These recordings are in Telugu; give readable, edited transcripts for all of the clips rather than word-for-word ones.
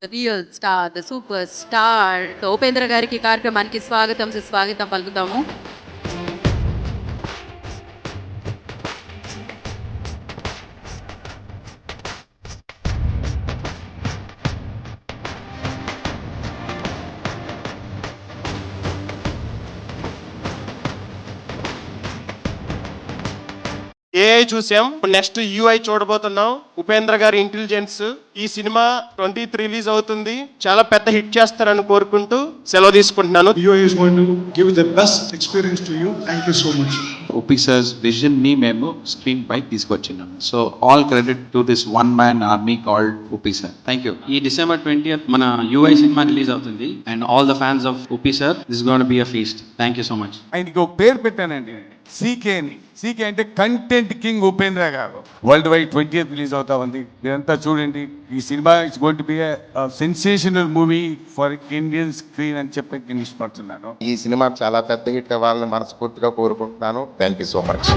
Real star, the super star Upendra గారికి కార్యక్రమానికి స్వాగతం పలుకుతాము. ఏఐ చూసాం, నెక్స్ట్ యూఐ చూడబోతున్నాం. ఉపేంద్ర గారి ఇంటెలిజెన్స్. ఈ సినిమా 23 రిలీజ్ అవుతుంది. చాలా పెద్ద హిట్ చేస్తారని కోరుకుంటూ సెలవు తీసుకుంటున్నాను. UI is going to give the best experience to you. Thank you so much. OP sir's vision ni మేము స్క్రీన్ పై తీసుకొచ్చినాం. So all credit to this one man army called OP sir. Thank you. ఈ December 20th మన UI సినిమా రిలీజ్ అవుతుంది and all the fans of OP sir, this is going to be a feast. Thank you so much. ఆయనకి ఒక పేరు పెట్టానండి, సీకే అని. సీకే అంటే కంటెంట్ కింగ్ ఉపేంద్ర గారు. వరల్డ్ వైడ్ 20th రిలీజ్ అవుతా ఉంది. మీరంతా చూడండి. ఈ cinema it's going to be sensational movie for Indian screen అని చెప్పి నేను ఇష్టపడుతున్నాను. ఈ సినిమా చాలా పెద్ద హిట్ అవ్వాలని మనస్ఫూర్తిగా కోరుకుంటున్నాను. Thank you so much.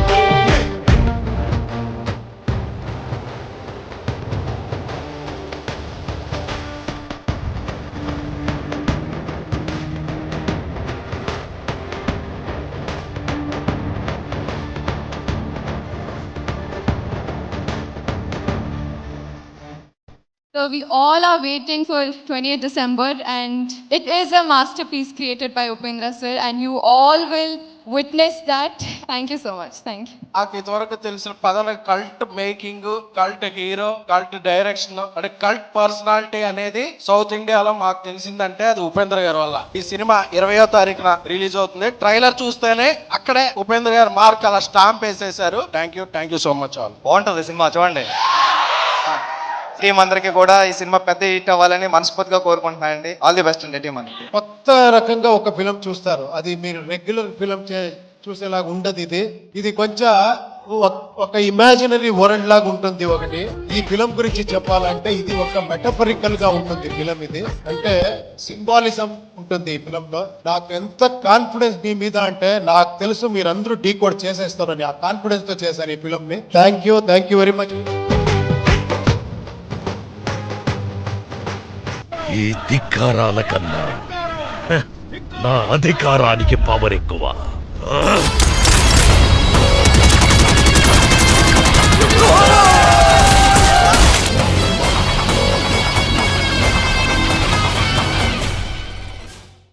So we all are waiting for 20th December, and it is a masterpiece created by Upendra sir, and you all will witness that. Thank you so much. Thank you. నాకు ఇంతవరకు తెలిసిన పదాలు cult making, cult hero, cult direction అంటే కల్ట్ పర్సనాలిటీ అనేది సౌత్ ఇండియాలో మాకు తెలిసిందంటే అది ఉపేంద్ర గారి వల్ల. ఈ సినిమా 20వ తారీఖున రిలీజ్ అవుతుంది. ట్రైలర్ చూస్తేనే అక్కడే ఉపేంద్ర గారు మార్క్ అలా స్టాంప్ వేసేసారు. Thank you so much all. బాగుంటుంది సినిమా, చూడండి. టీం అందరికీ కూడా ఈ సినిమా పెద్ద హిట్ అవ్వాలని మనస్ఫూర్తిగా కోరుకుంటున్నానండి. ఆల్ ది బెస్ట్ అండి టీం అందరికి. కొత్త రకంగా ఒక ఫిలం చూస్తారు. అది మీరు రెగ్యులర్ ఫిలం చూసేలాగా ఉండదు. ఇది కొంచెం ఒక ఇమాజినరీ వరల్డ్ లాగా ఉంటుంది. ఒకటి ఈ ఫిలం గురించి చెప్పాలంటే ఇది ఒక మెటఫరికల్ గా ఉంటుంది ఫిలం. ఇది అంటే సింబాలిజం ఉంటుంది ఈ ఫిలం లో. నాకు ఎంత కాన్ఫిడెన్స్ మీ మీద అంటే నాకు తెలుసు మీరందరూ డీకోడ్ చేసేస్తారని. ఆ కాన్ఫిడెన్స్ తో చేశారు ఈ ఫిలం ని. Thank you very much. ఈ ధిక్కారాల కన్నా నా అధికారానికి పవర్ ఎక్కువ. Oh!